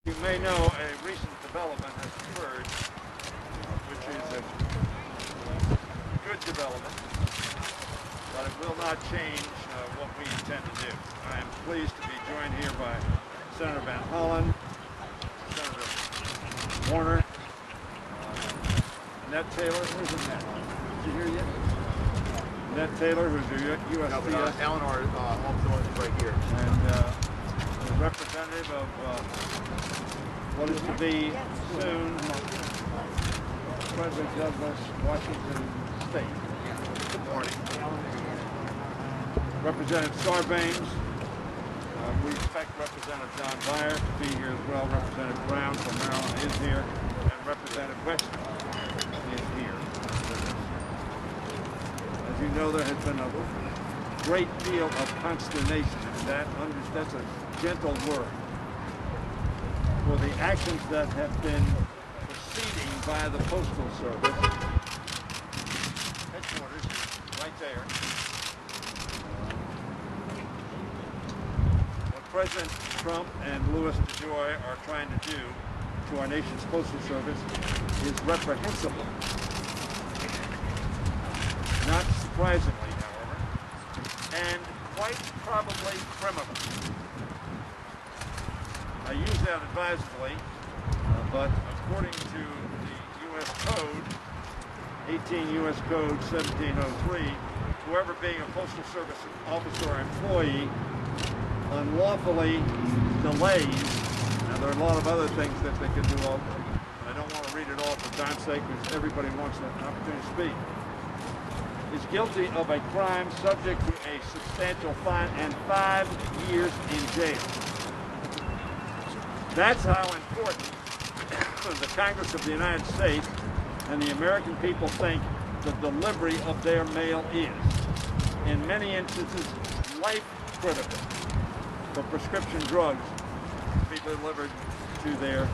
You may know a recent development has occurred, which is a good development, but it will not change what we intend to do. I am pleased to be joined here by Senator Van Hollen, Senator Warner, Annette Taylor. Where's Annette? Did you hear yet? Annette Taylor, who's a USPS. Eleanor is right here. And a representative of what is to be soon President Douglas, Washington State. Good morning. Representative Sarbanes. We expect Representative John Byer to be here as well. Representative Brown from Maryland is here. And Representative Wexler is here. As you know, there has been a great deal of consternation, and that's a gentle word, for the actions that have been proceeding by the Postal Service. Headquarters right there. What President Trump and Louis DeJoy are trying to do to our nation's Postal Service is reprehensible. Not surprisingly, however, and quite probably criminal. I use that advisedly, but according to the U.S. Code, 18 U.S. Code 1703, whoever being a Postal Service officer or employee unlawfully delays, now there are a lot of other things that they can do, I don't want to read it all for time's sake because everybody wants an opportunity to speak, is guilty of a crime subject to a substantial fine and 5 years in jail. That's how important the Congress of the United States and the American people think the delivery of their mail is. In many instances, life critical for prescription drugs to be delivered to their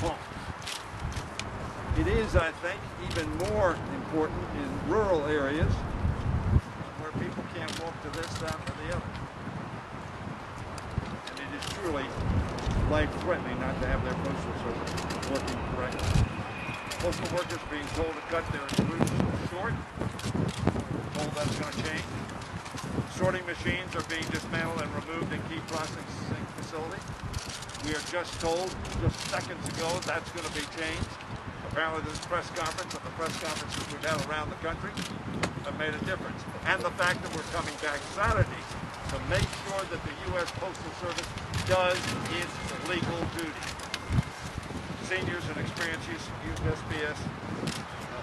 homes. It is, I think, even more important in rural areas where people can't walk to this, that, or the other. And it is truly life-threatening not to have their postal service working correctly. Postal workers being told to cut their routes short, told that's going to change. Sorting machines are being dismantled and removed in key processing facilities. We are just told, just seconds ago, that's going to be changed. Apparently this press conference and the press conferences we've had around the country have made a difference. And the fact that we're coming back Saturday to make sure that the U.S. Postal Service does its legal duty. Seniors and experienced USPS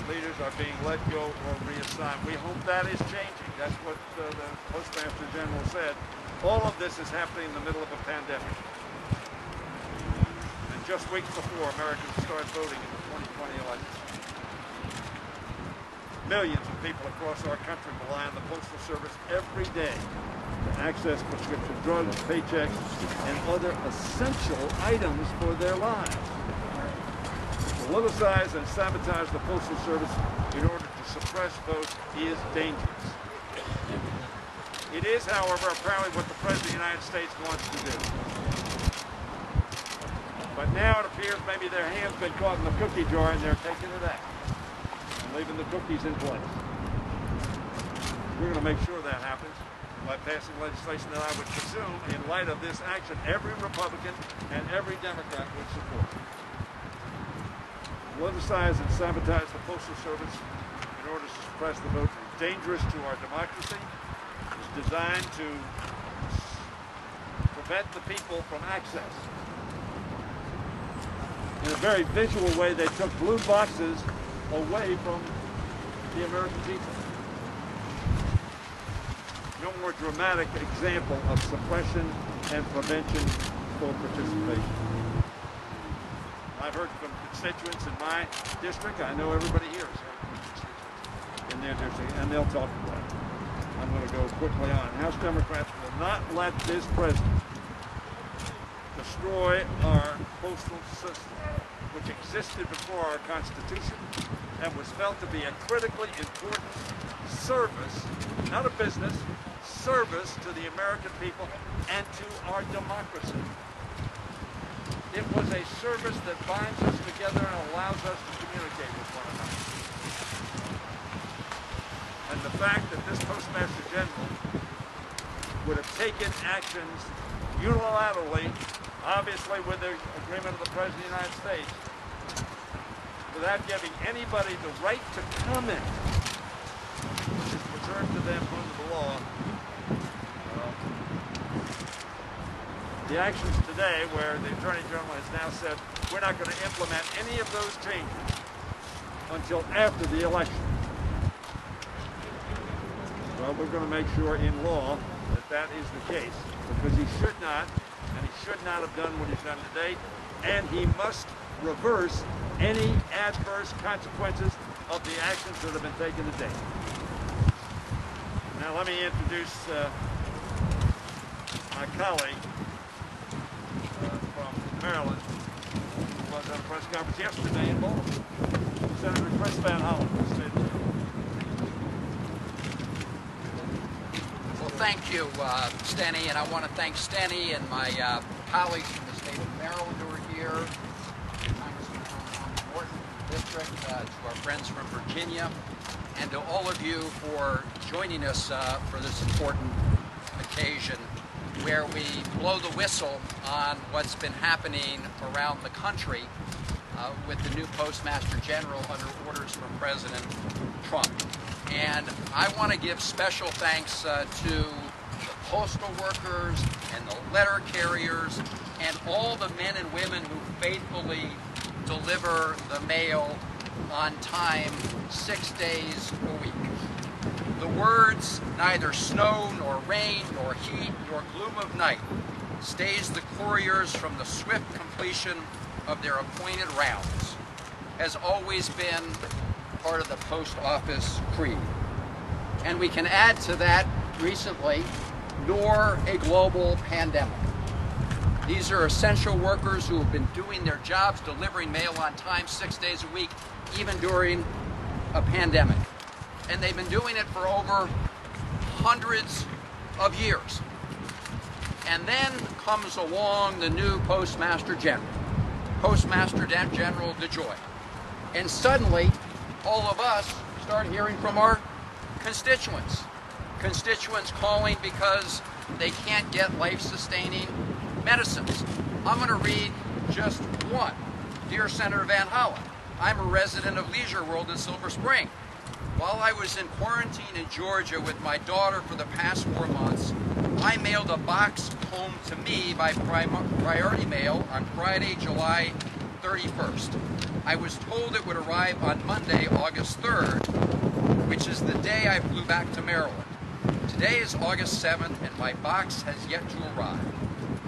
leaders are being let go or reassigned. We hope that is changing. That's what the Postmaster General said. All of this is happening in the middle of a pandemic. And just weeks before Americans start voting in the 2020 election. Millions of people across our country rely on the Postal Service every day to access prescription drugs, paychecks, and other essential items for their lives. Politicize and sabotage the Postal Service in order to suppress votes is dangerous. It is, however, apparently what the President of the United States wants to do. But now it appears maybe their hand's been caught in the cookie jar and they're taking it out and leaving the cookies in place. We're going to make sure that happens by passing legislation that I would presume, in light of this action, every Republican and every Democrat would support. Politicize and sabotage the Postal Service in order to suppress the vote is dangerous to our democracy. It's designed to prevent the people from access. In a very visual way, they took blue boxes away from the American people. No more dramatic example of suppression and prevention for participation. I've heard from constituents in my district. I know everybody here is in their district, and they'll talk about it. I'm going to go quickly on. House Democrats will not let this president destroy our postal system, which existed before our Constitution and was felt to be a critically important service, not a business, service to the American people and to our democracy. a service that binds us together and allows us to communicate with one another. And the fact that this Postmaster General would have taken actions unilaterally, obviously with the agreement of the President of the United States, without giving anybody the right to comment, which is reserved to them under the law. The actions today, where the Attorney General has now said we're not going to implement any of those changes until after the election. Well, we're going to make sure in law that that is the case, because he should not, and he should not have done what he's done today, and he must reverse any adverse consequences of the actions that have been taken today. Now let me introduce my colleague from Maryland, who was at a press conference yesterday in Baltimore, Senator Chris Van Hollen. Well, thank you, Steney, and I want to thank Steney and my colleagues from the state of Maryland who are here, Congressman from Norton District, to our friends from Virginia, and to all of you for joining us for this important occasion where we blow the whistle on what's been happening around the country with the new Postmaster General under orders from President Trump. And I want to give special thanks to the postal workers and the letter carriers and all the men and women who faithfully deliver the mail on time 6 days a week. The words, neither snow nor rain nor heat nor gloom of night, stays the couriers from the swift completion of their appointed rounds, has always been part of the post office creed. And we can add to that recently, nor a global pandemic. These are essential workers who have been doing their jobs, delivering mail on time 6 days a week, even during a pandemic. And they've been doing it for over hundreds of years. And then comes along the new Postmaster General, Postmaster General DeJoy. And suddenly, all of us start hearing from our constituents. Constituents calling because they can't get life-sustaining medicines. I'm going to read just one. Dear Senator Van Hollen, I'm a resident of Leisure World in Silver Spring. While I was in quarantine in Georgia with my daughter for the past 4 months, I mailed a box home to me by priority mail on Friday, July 31st. I was told it would arrive on Monday, August 3rd, which is the day I flew back to Maryland. Today is August 7th, and my box has yet to arrive.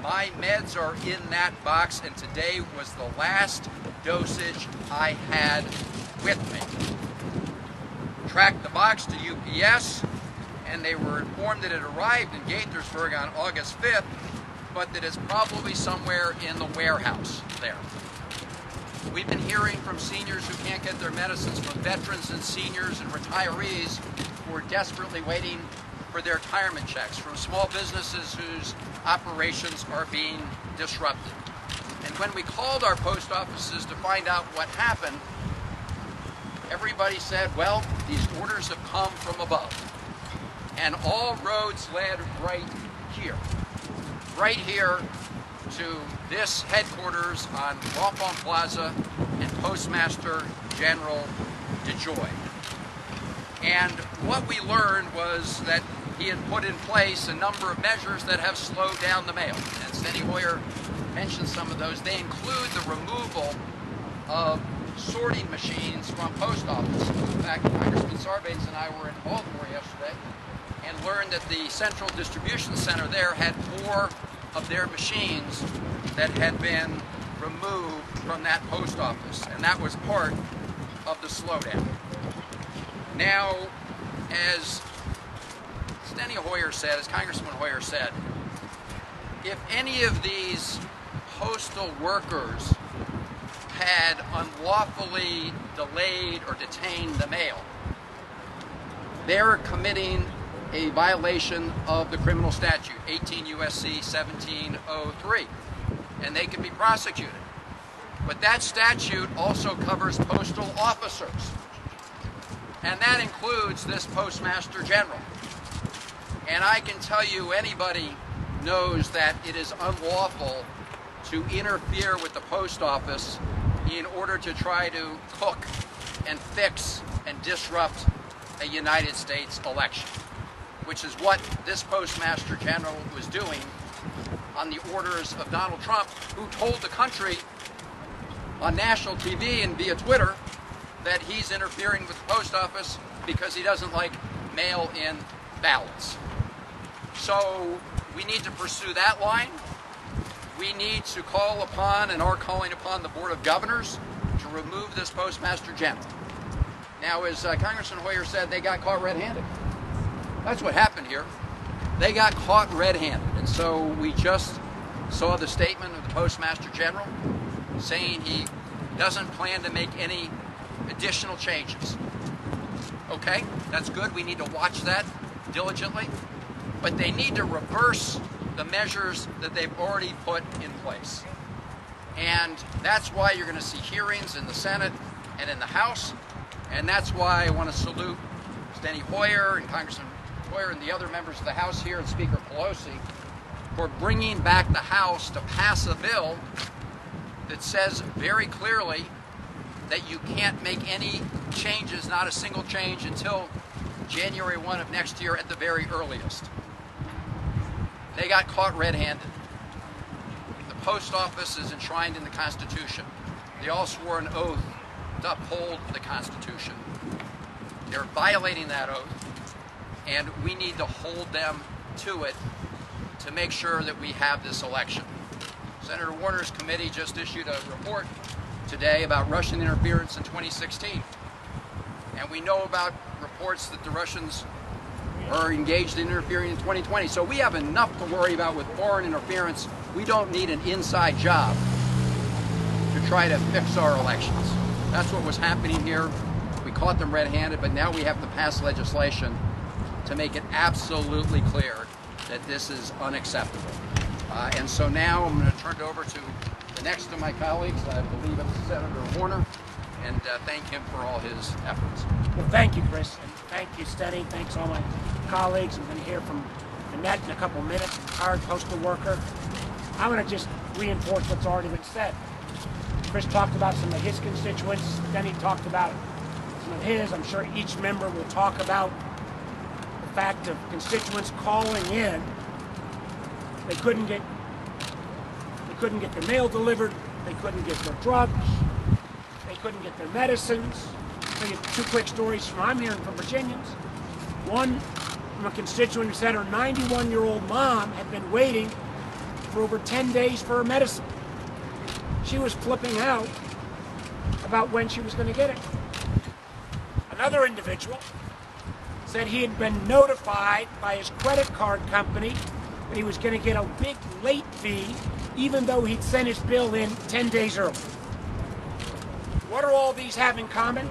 My meds are in that box, and today was the last dosage I had with me. Tracked the box to UPS, and they were informed that it arrived in Gaithersburg on August 5th, but that it's probably somewhere in the warehouse there. We've been hearing from seniors who can't get their medicines, from veterans and seniors and retirees who are desperately waiting for their retirement checks, from small businesses whose operations are being disrupted. And when we called our post offices to find out what happened, everybody said, well, these orders have come from above. And all roads led right here to this headquarters on Waltham Plaza and Postmaster General DeJoy. And what we learned was that he had put in place a number of measures that have slowed down the mail. And Steney Hoyer mentioned some of those. They include the removal of sorting machines from post office. In fact, Congressman Sarbanes and I were in Baltimore yesterday and learned that the central distribution center there had 4 of their machines that had been removed from that post office, and that was part of the slowdown. Now, as Steney Hoyer said, as Congressman Hoyer said, if any of these postal workers had unlawfully delayed or detained the mail, they're committing a violation of the criminal statute, 18 U.S.C. 1703, and they can be prosecuted. But that statute also covers postal officers. And that includes this Postmaster General. And I can tell you, anybody knows that it is unlawful to interfere with the post office in order to try to cook and fix and disrupt a United States election, which is what this Postmaster General was doing on the orders of Donald Trump, who told the country on national TV and via Twitter that he's interfering with the post office because he doesn't like mail-in ballots. So we need to pursue that line. We need to call upon, and are calling upon, the Board of Governors to remove this Postmaster General. Now, as Congressman Hoyer said, they got caught red-handed. That's what happened here. They got caught red-handed. And so we just saw the statement of the Postmaster General saying he doesn't plan to make any additional changes. Okay, that's good. We need to watch that diligently. But they need to reverse the measures that they've already put in place. And that's why you're going to see hearings in the Senate and in the House. And that's why I want to salute Steney Hoyer and Congressman Hoyer and the other members of the House here, and Speaker Pelosi, for bringing back the House to pass a bill that says very clearly that you can't make any changes, not a single change, until January 1 of next year at the very earliest. They got caught red-handed. The post office is enshrined in the Constitution. They all swore an oath to uphold the Constitution. They're violating that oath, and we need to hold them to it to make sure that we have this election. Senator Warner's committee just issued a report today about Russian interference in 2016. And we know about reports that the Russians are engaged in interfering in 2020. So we have enough to worry about with foreign interference. We don't need an inside job to try to fix our elections. That's what was happening here. We caught them red-handed, but now we have to pass legislation to make it absolutely clear that this is unacceptable. And so now I'm going to turn it over to the next of my colleagues. I believe it's Senator Warner, and thank him for all his efforts. Well, thank you, Chris, and thank you, Steney. Thanks all my colleagues. I'm going to hear from Annette in a couple of minutes, retired postal worker. I'm going to just reinforce what's already been said. Chris talked about some of his constituents. Steney talked about some of his. I'm sure each member will talk about the fact of constituents calling in. They couldn't get their mail delivered. They couldn't get their drugs. They couldn't get their medicines. I'll tell you two quick stories from I'm hearing from Virginians. One from a constituent who said her 91-year-old mom had been waiting for over 10 days for her medicine. She was flipping out about when she was going to get it. Another individual said he had been notified by his credit card company that he was going to get a big late fee even though he'd sent his bill in 10 days early. What do all these have in common?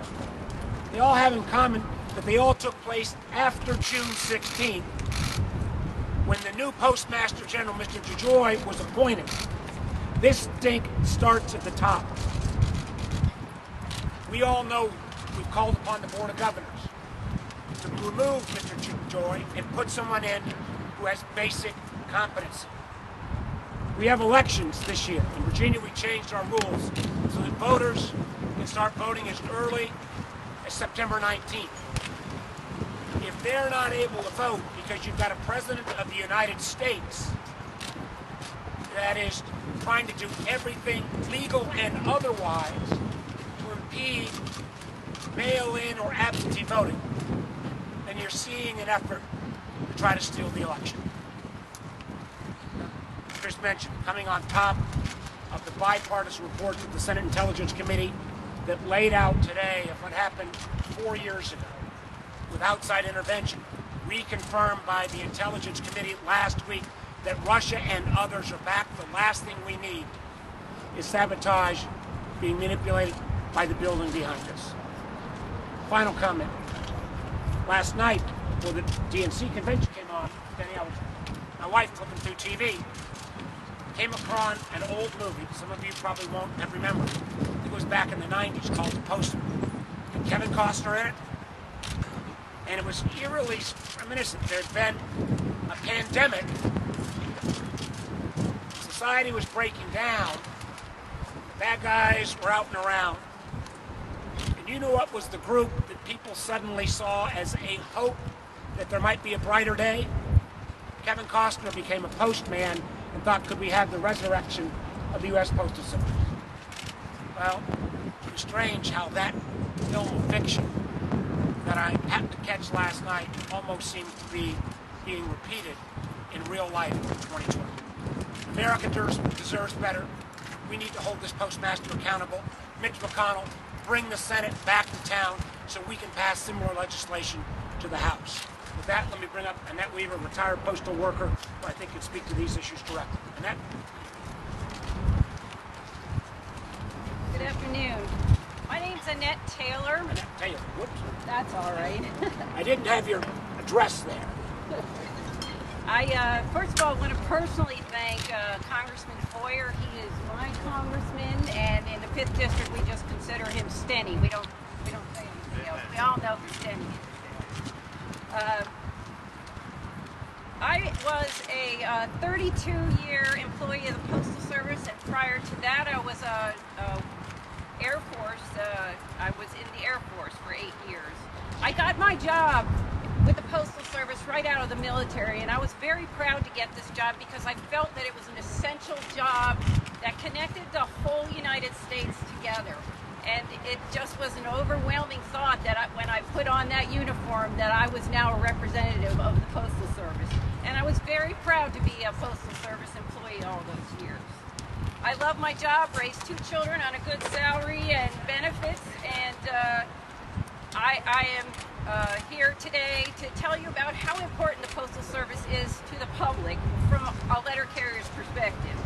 They all have in common that they all took place after June 16th, when the new Postmaster General, Mr. DeJoy, was appointed. This stink starts at the top. We all know we've called upon the Board of Governors to remove Mr. DeJoy and put someone in who has basic competency. We have elections this year. In Virginia, we changed our rules so that voters can start voting as early as September 19th. If they're not able to vote because you've got a President of the United States that is trying to do everything legal and otherwise to impede mail-in or absentee voting, then you're seeing an effort to try to steal the election. As Chris mentioned, coming on top of the bipartisan report of the Senate Intelligence Committee that laid out today of what happened 4 years ago with outside intervention, reconfirmed by the Intelligence Committee last week that Russia and others are back. The last thing we need is sabotage being manipulated by the building behind us. Final comment. Last night, before the DNC convention came on, my wife flipping through TV, came across an old movie, some of you probably won't have remembered. It was back in the 90s called The Postal. And Kevin Costner in it. And it was eerily reminiscent. There had been a pandemic. Society was breaking down. The bad guys were out and around. And you know what was the group that people suddenly saw as a hope that there might be a brighter day? Kevin Costner became a postman and thought, could we have the resurrection of the U.S. Postal Service? Well, it was strange how that film of fiction that I happened to catch last night almost seems to be being repeated in real life in 2020. America deserves better. We need to hold this postmaster accountable. Mitch McConnell, bring the Senate back to town so we can pass similar legislation to the House. With that, let me bring up Annette Weaver, retired postal worker, who I think can speak to these issues directly. Annette? Good afternoon. My name's Annette Taylor. Annette Taylor, whoops. That's all right. I didn't have your address there. I, first of all, want to personally thank Congressman Foyer. He is my congressman, and in the 5th District, we just consider him Steney. We don't say anything else. We all know who Steney is. I was a 32-year employee of the Postal Service, and prior to that, I was Air Force. I was in the Air Force for 8 years. I got my job with the Postal Service right out of the military, and I was very proud to get this job because I felt that it was an essential job that connected the whole United States together. And it just was an overwhelming thought that when I put on that uniform that I was now a representative of the Postal Service. And I was very proud to be a Postal Service employee all those years. I love my job, raised 2 children on a good salary and benefits, and I am here today to tell you about how important the Postal Service is to the public from a letter carrier's perspective.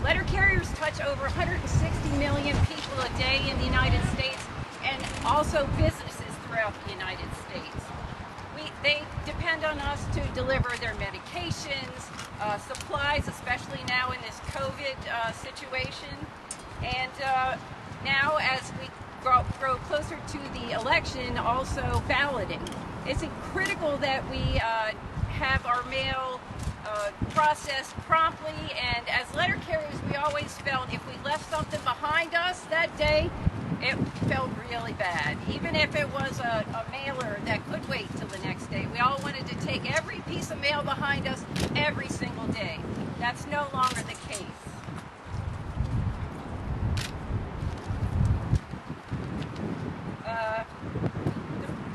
Letter carriers touch over 160 million people a day in the United States, and also businesses throughout the United States. They depend on us to deliver their medications, supplies, especially now in this COVID situation. And now as we grow closer to the election, also balloting. It's critical that we have our mail processed promptly, and as letter carriers we always felt if we left something behind us that day, it felt really bad. Even if it was a mailer that could wait till the next day. We all wanted to take every piece of mail behind us every single day. That's no longer the case.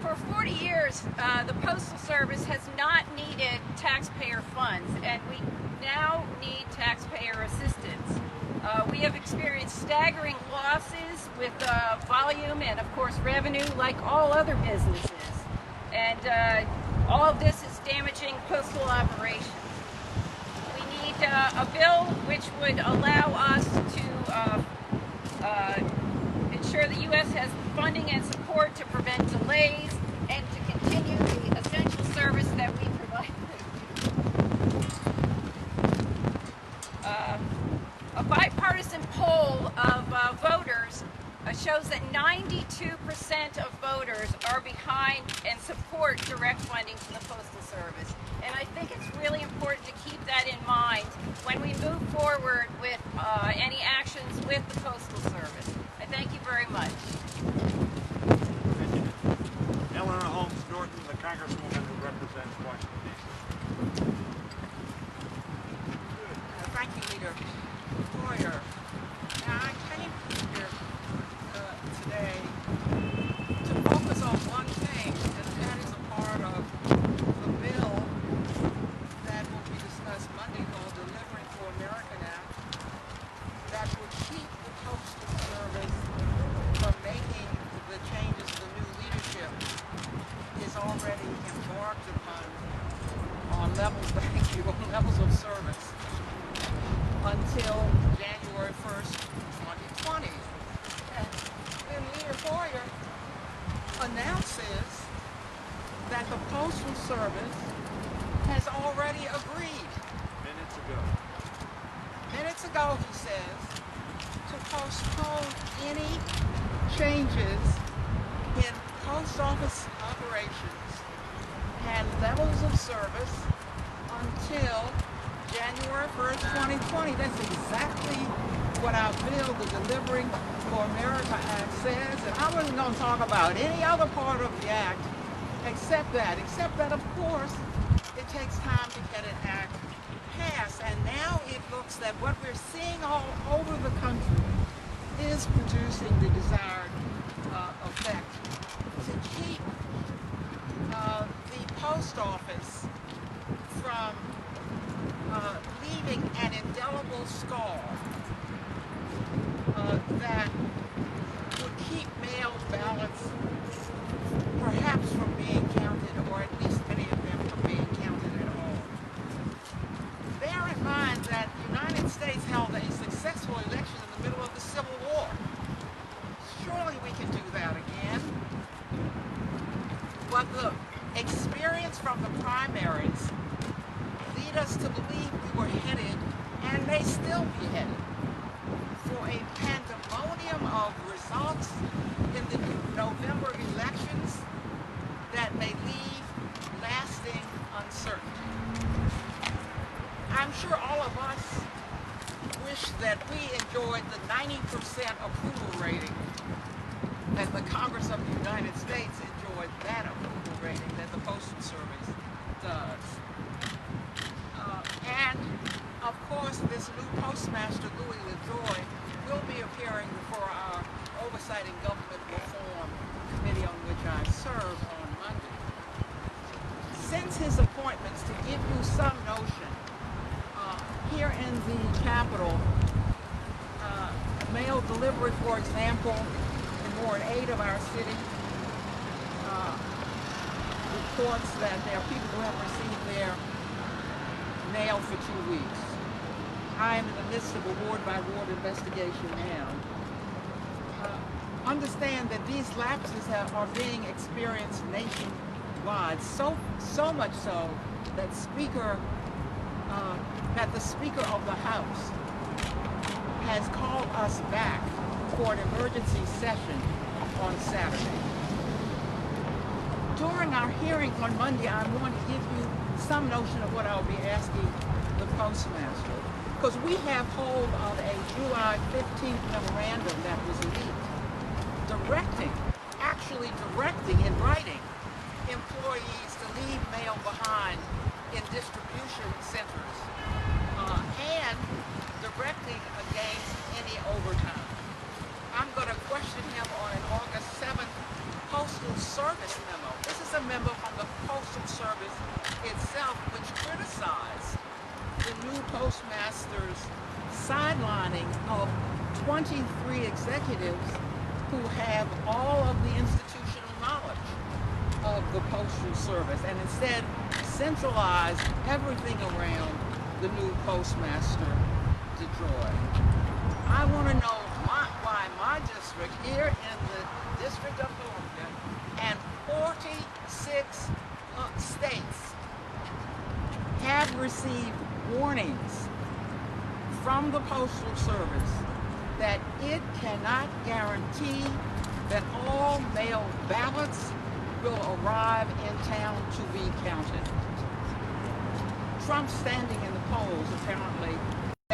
For 40 years, the Postal Service has not needed taxpayer funds, and we now need taxpayer assistance. We have experienced staggering losses with volume and, of course, revenue like all other businesses. And all of this is damaging postal operations. We need a bill which would allow us to ensure the U.S. has funding and support to prevent delays and to continue the essential service that we provide. A bipartisan poll of voters shows that 92% of voters are behind and support direct funding to the Postal Service. And I think it's really important to keep that in mind when we move forward with any actions with the Postal Service. I thank you very much. Eleanor Holmes Norton, the Congresswoman who represents Washington, D.C. Thank you, Leader Foyer. Now, I came here today to focus on one thing, and that is a part of the bill that will be discussed Monday called Delivering for America Act, that will keep the Postal postpone any changes in post office operations and levels of service until January 1st, 2020. That's exactly what our bill, the Delivering for America Act, says. And I wasn't going to talk about any other part of the act except that, of course, it takes time to get an act passed. And now it looks that what we're seeing all over the country is producing the desired effect to keep the post office from leaving an indelible scar that would keep mail ballots perhaps from being counted, or at least many of them from being counted at all. Bear in mind that the United States held a successful election in the middle of the Civil War. Surely we can do that again. But the experience from the primaries lead us to believe we were headed, and may still be headed, for a pandemonium of results in the November elections that may leave lasting uncertainty. I'm sure all of us wish that we enjoyed the 90% approval rating that the Congress of the United States enjoyed, that approval rating that the Postal Service does. And of course, this new Postmaster, DeJoy, will be appearing before our Oversight and Government Reform Committee, on which I serve, on Monday. Since his appointments, to give you some notion, here in the Capitol, mail delivery, for example, in Ward 8 of our city, reports that there are people who haven't received their mail for 2 weeks. I am in the midst of a ward-by-ward investigation now. Understand that these lapses are being experienced nationwide, so much so that the Speaker of the House has called us back for an emergency session on Saturday. During our hearing on Monday, I want to give you some notion of what I'll be asking the Postmaster, because we have hold of a July 15th memorandum that was leaked, actually directing in writing employees to leave mail behind in distribution centers, and directing against any overtime. I'm going to question him on an August 7th Postal Service memo. This is a memo from the Postal Service itself, which criticized the new postmaster's sidelining of 23 executives who have all of the institutional knowledge of the Postal Service, and instead centralize everything around the new Postmaster, DeJoy. I want to know why my district, here in the District of Columbia, and 46 states have received warnings from the Postal Service that it cannot guarantee that all mail ballots will arrive in town to be counted. Trump, standing in the polls, apparently